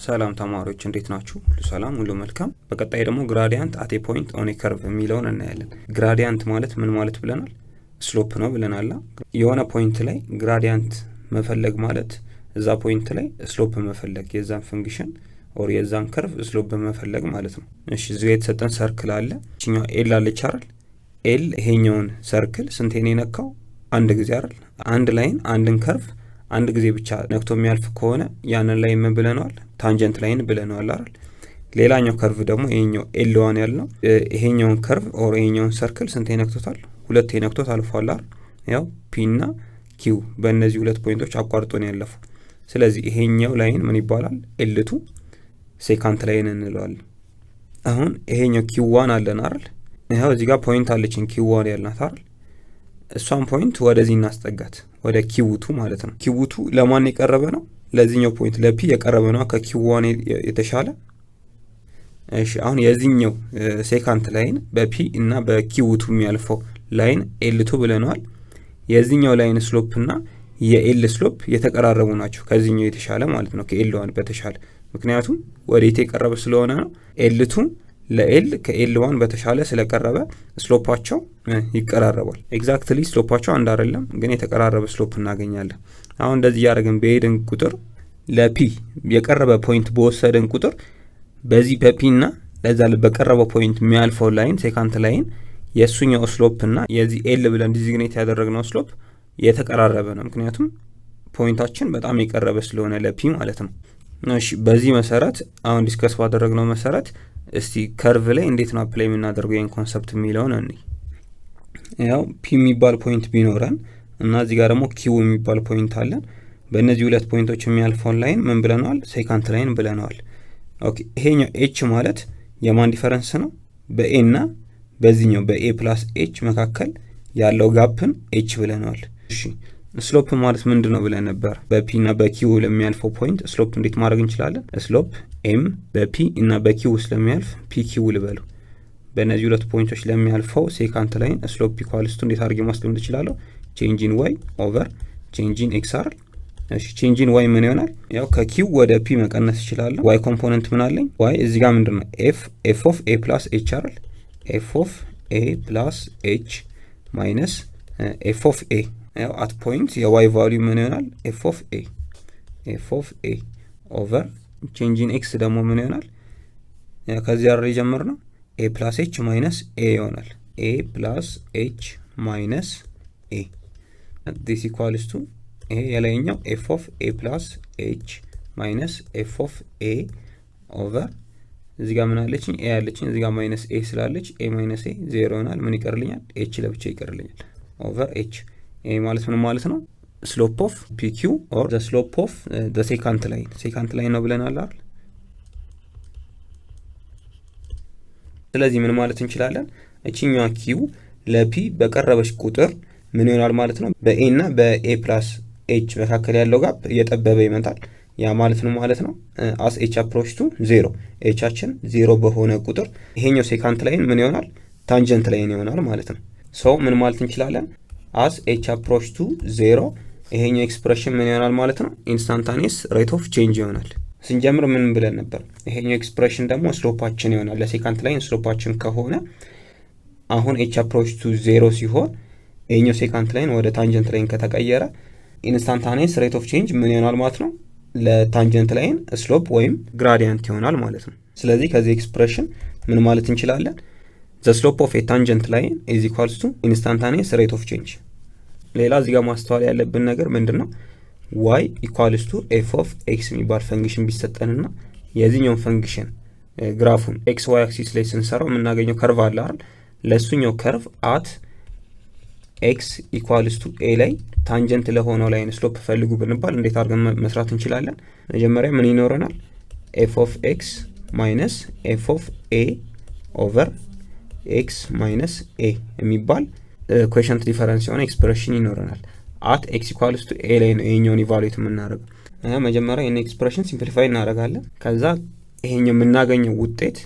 ሰላም ተማሪዎች እንዴት ናችሁ? ሁሉ ሰላም ሁሉ መልካም። በቀጣይ ደግሞ ግራዲያንት አት ኤ ፖይንት ኦን ኤ ከርቭ የሚለውን እናያለን። ግራዲያንት ማለት ምን ማለት ብለናል? ስሎፕ ነው ብለናል። የሆነ ፖይንት ላይ ግራዲያንት መፈለግ ማለት እዛ ፖይንት ላይ ስሎፕ መፈለግ የዛን ፈንክሽን ኦር የዛን ከርቭ ስሎፕ መፈለግ ማለት ነው። እሺ እዚህ የተሰጠን ሰርክል አለ። እቺኛው ኤል አለች አይደል? ኤል ይሄኛውን ሰርክል ስንቴ ነው የነካው? አንድ ጊዜ አይደል? አንድ ላይን አንድን ከርቭ አንድ ጊዜ ብቻ ነክቶ የሚያልፍ ከሆነ ያንን ላይ ምን ብለናል? ታንጀንት ላይን ብለናል አይደል? ሌላኛው ከርቭ ደግሞ ይሄኛው ኤል1 ያልነው ይሄኛውን ከርቭ ኦር ይሄኛውን ሰርክል ስንቴ ነክቶታል? ሁለቴ ነክቶት አልፏል አይደል? ያው ፒ እና ኪው በእነዚህ ሁለት ፖይንቶች አቋርጦ ነው ያለፈው። ስለዚህ ይሄኛው ላይን ምን ይባላል? ኤል2 ሴካንት ላይን እንለዋለን። አሁን ይሄኛው ኪው1 አለን አይደል? ይሄው እዚህ ጋር ፖይንት አለችን ኪው1 ያልናት አይደል? እሷን ፖይንት ወደዚህ እናስጠጋት ወደ ኪው2 ማለት ነው። ኪው2 ለማን የቀረበ ነው? ለዚህኛው ፖይንት ለፒ የቀረበ ነው ከኪው1 የተሻለ። እሺ አሁን የዚህኛው ሴካንት ላይን በፒ እና በኪው2 የሚያልፈው ላይን ኤል2 ብለናል። የዚህኛው ላይን ስሎፕ እና የኤል ስሎፕ የተቀራረቡ ናቸው ከዚህኛው የተሻለ ማለት ነው፣ ከኤል1 በተሻለ። ምክንያቱም ወዴት የቀረበ ስለሆነ ነው። ኤል2 ለኤል ከኤል1 በተሻለ ስለቀረበ ስሎፓቸው ይቀራረባል። ኤግዛክትሊ ስሎፓቸው አንድ አይደለም፣ ግን የተቀራረበ ስሎፕ እናገኛለን። አሁን እንደዚህ ያደረግን በሄድን ቁጥር ለፒ የቀረበ ፖይንት በወሰድን ቁጥር በዚህ በፒ እና ለዛ በቀረበ ፖይንት የሚያልፈው ላይን ሴካንት ላይን የሱኛው ስሎፕ እና የዚህ ኤል ብለን ዲዚግኔት ያደረግነው ስሎፕ የተቀራረበ ነው። ምክንያቱም ፖይንታችን በጣም የቀረበ ስለሆነ ለፒ ማለት ነው። እሺ በዚህ መሰረት አሁን ዲስከስ ባደረግነው መሰረት እስቲ ከርቭ ላይ እንዴት ነው አፕላይ የምናደርገው ይሄን ኮንሰፕት የሚለውን እንይ። ያው ፒ የሚባል ፖይንት ቢኖረን እና እዚህ ጋር ደግሞ ኪው የሚባል ፖይንት አለን። በእነዚህ ሁለት ፖይንቶች የሚያልፈውን ላይን ምን ብለናል? ሴካንት ላይን ብለናል። ኦኬ ይሄኛው ኤች ማለት የማን ዲፈረንስ ነው? በኤ እና በዚህኛው በኤ ፕላስ ኤች መካከል ያለው ጋፕን ኤች ብለናል። እሺ ስሎፕ ማለት ምንድነው ብለን ነበር? በፒ እና በኪው ለሚያልፈው ፖይንት ስሎፕ እንዴት ማድረግ እንችላለን? ስሎፕ ኤም በፒ እና በኪው ስለሚያልፍ ፒ ኪው ልበሉ። በእነዚህ ሁለት ፖይንቶች ለሚያልፈው ሴካንት ላይን ስሎፕ ኢኳልስቱ እንዴት አድርጌ ማስቀመጥ እችላለሁ? ቼንጂን ዋይ ኦቨር ቼንጂን ኤክስ አይደል? እሺ ቼንጂን ዋይ ምን ይሆናል? ያው ከኪው ወደ ፒ መቀነስ እችላለሁ። ዋይ ኮምፖነንት ምን አለኝ? ዋይ እዚህ ጋር ምንድነው? ኤፍ ኦፍ ኤ ፕላስ ኤች አይደል? ኤፍ ኦፍ ኤ ፕላስ ኤች ማይነስ ኤፍ ኦፍ ኤ ያው አት ፖይንት የዋይ ቫልዩ ምን ይሆናል? ኤፍ ኦፍ ኤ ኦቨር ቼንጂን ኤክስ ደግሞ ምን ይሆናል? ያው ከዚህ አረ የጀመርነው ኤ ፕላስ ኤች ማይነስ ኤ ይሆናል። ኤ ፕላስ ኤች ማይነስ ኤ ዲስ ኢኳልስ ቱ ይሄ የላይኛው ኤፍ ኦፍ ኤ ፕላስ ኤች ማይነስ ኤፍ ኦፍ ኤ ኦቨር እዚህ ጋር ምን አለችኝ? ኤ አለችኝ። እዚህ ጋር ማይነስ ኤ ስላለች ኤ ማይነስ ኤ ዜሮ ይሆናል። ምን ይቀርልኛል? ኤች ለብቻ ይቀርልኛል ኦቨር ኤች። ይሄ ማለት ምን ማለት ነው? ስሎፕ ኦፍ ፒኪው ኦር ዘ ስሎፕ ኦፍ ዘ ሴካንት ላይን ነው ብለናል አይደል? ስለዚህ ምን ማለት እንችላለን? እቺኛዋ ኪው ለፒ በቀረበች ቁጥር ምን ይሆናል ማለት ነው? በኤ እና በኤ ፕላስ ኤች መካከል ያለው ጋፕ እየጠበበ ይመጣል። ያ ማለት ነው ማለት ነው አስ ኤች አፕሮች ቱ ዜሮ፣ ኤቻችን ዜሮ በሆነ ቁጥር ይሄኛው ሴካንት ላይን ምን ይሆናል? ታንጀንት ላይን ይሆናል ማለት ነው። ሶ ምን ማለት እንችላለን? አስ ኤች አፕሮች ቱ ዜሮ ይሄኛው ኤክስፕሬሽን ምን ይሆናል ማለት ነው? ኢንስታንታኒየስ ሬት ኦፍ ቼንጅ ይሆናል። ስንጀምር ምን ብለን ነበር? ይሄኛው ኤክስፕሬሽን ደግሞ ስሎፓችን ይሆናል። ለሴካንት ላይን ስሎፓችን ከሆነ አሁን ኤች አፕሮች ቱ ዜሮ ሲሆን ይሄኛው ሴካንት ላይን ወደ ታንጀንት ላይን ከተቀየረ ኢንስታንታኒየስ ሬት ኦፍ ቼንጅ ምን ይሆናል ማለት ነው? ለታንጀንት ላይን ስሎፕ ወይም ግራዲያንት ይሆናል ማለት ነው። ስለዚህ ከዚህ ኤክስፕሬሽን ምን ማለት እንችላለን? the slope of a tangent line is equals to instantaneous rate of change። ሌላ እዚህ ጋር ማስተዋል ያለብን ነገር ምንድነው? y equals to f of x የሚባል ፈንክሽን ቢሰጠንና የዚህኛው ፈንክሽን ግራፉን x y axis ላይ ስንሰራው የምናገኘው ከርቭ አለ አይደል? ለሱኛው ከርቭ at x equals to a ላይ ታንጀንት ለሆነው ላይን ስሎፕ ፈልጉ ብንባል እንዴት አድርገን መስራት እንችላለን? መጀመሪያ ምን ይኖረናል? f of x minus f of a over x minus a የሚባል ኮኤፊሺየንት ዲፈረንስ የሆነ ኤክስፕሬሽን ይኖረናል። at x equals to a ላይ ነው ይሄኛውን ኢቫሉዌት የምናደርገው። መጀመሪያ ይሄን ኤክስፕሬሽን ሲምፕሊፋይ እናደርጋለን። ከዛ ይሄኛው የምናገኘው ውጤት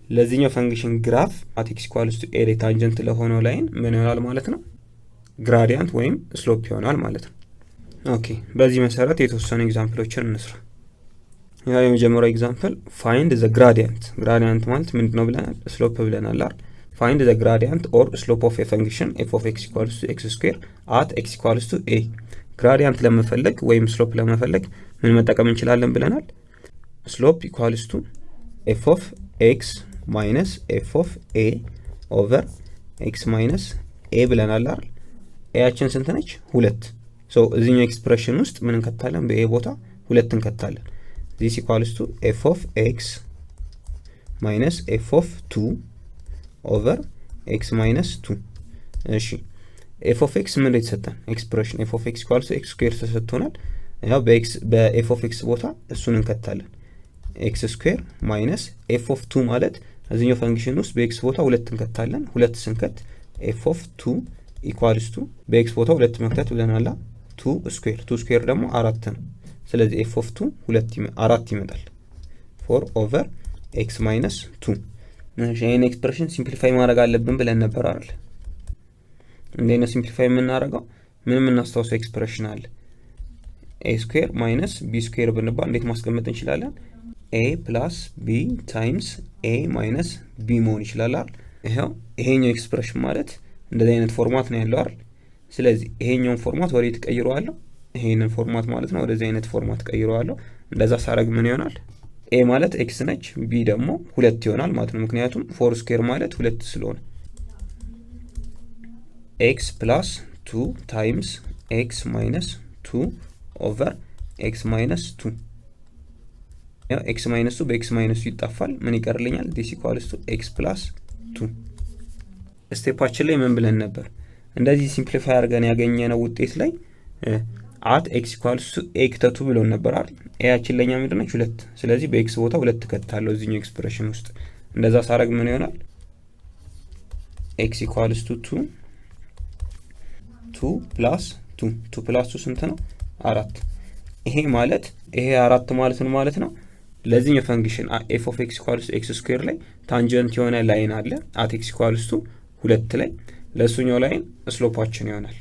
ለዚህኛው ፈንክሽን ግራፍ at x equals to a ላይ ታንጀንት ለሆነው ላይን ምን ይሆናል ማለት ነው? ግራዲያንት ወይም ስሎፕ ይሆናል ማለት ነው። ኦኬ በዚህ መሰረት የተወሰኑ ኤግዛምፕሎችን እንስራ። ያ የመጀመሪያው ኤግዛምፕል ፋይንድ ዘ ግራዲየንት። ግራዲየንት ማለት ምንድነው ብለናል? ስሎፕ ብለናል አይደል? ፋይንድ ዘ ግራዲየንት ኦር ስሎፕ ኦፍ ኤ ፈንክሽን f of x equals to x square at x equals to a። ግራዲየንት ለመፈለግ ወይም ስሎፕ ለመፈለግ ምን መጠቀም እንችላለን ብለናል? ስሎፕ ኢኳልስ ቱ f of x minus f of a over x minus a ብለናል አይደል? ኤያችን ስንት ነች? 2። ሶ እዚህኛው ኤክስፕሬሽን ውስጥ ምን እንከታለን? በኤ ቦታ 2 እንከታለን። this equals to f of x minus f of 2 over x minus 2። እሺ f of x ምን የተሰጠን ኤክስፕሬሽን f of x equals to x square ተሰጥቶናል። ያው በf of x ቦታ እሱን እንከታለን። x square minus f of 2 ማለት እዚህኛው ፈንክሽን ውስጥ በx ቦታ 2 እንከታለን። 2 ስንከት f of 2 equals to በx ቦታ 2 መክተት ብለናል። 2 square 2 square ደግሞ 4 ነው። ስለዚህ f of 2 4 ይመጣል። 4 over x minus 2። ይሄን ኤክስፕሬሽን ሲምፕሊፋይ ማድረግ አለብን ብለን ነበር አይደል? እንዴት ነው ሲምፕሊፋይ የምናደርገው? ምንም እናስታውሰው ኤክስፕሬሽን አለ a square minus b square ብንባል እንዴት ማስቀመጥ እንችላለን? a plus b times a minus b መሆን ይችላል አይደል? ይሄኛው ኤክስፕሬሽን ማለት እንደዚህ አይነት ፎርማት ነው ያለው አይደል? ስለዚህ ይሄኛውን ፎርማት ወዴት ቀይረዋለሁ? ይሄንን ፎርማት ማለት ነው ወደዚህ አይነት ፎርማት ቀይረዋለሁ። እንደዛ ሳረግ ምን ይሆናል? a ማለት x ነች፣ b ደግሞ 2 ይሆናል ማለት ነው። ምክንያቱም 4 ስኩዌር ማለት 2 ስለሆነ x plus 2 times x minus 2 over x minus 2። ያው x minus 2 በx minus 2 ይጣፋል። ምን ይቀርልኛል? this equals to x plus 2። ስቴፓችን ላይ ምን ብለን ነበር? እንደዚህ ሲምፕሊፋይ አድርገን ያገኘነው ውጤት ላይ at x equals to a ክተቱ ብሎን ነበር አይደል? ኤያችን ለኛ ምንድነው? 2። ስለዚህ በx ቦታ 2 ከተታለው እዚህኛው ኤክስፕሬሽን ውስጥ። እንደዛ ሳረግ ምን ይሆናል? x equals to 2 plus 2 plus 2 ስንት ነው? 4። ይሄ ማለት ይሄ 4 ማለት ነው ማለት ነው ለዚህኛው ፈንክሽን f of x equals to x square ላይ ታንጀንት የሆነ ላይን አለ at x equals to 2 ላይ ለሱኛው ላይን ስሎፓችን ይሆናል።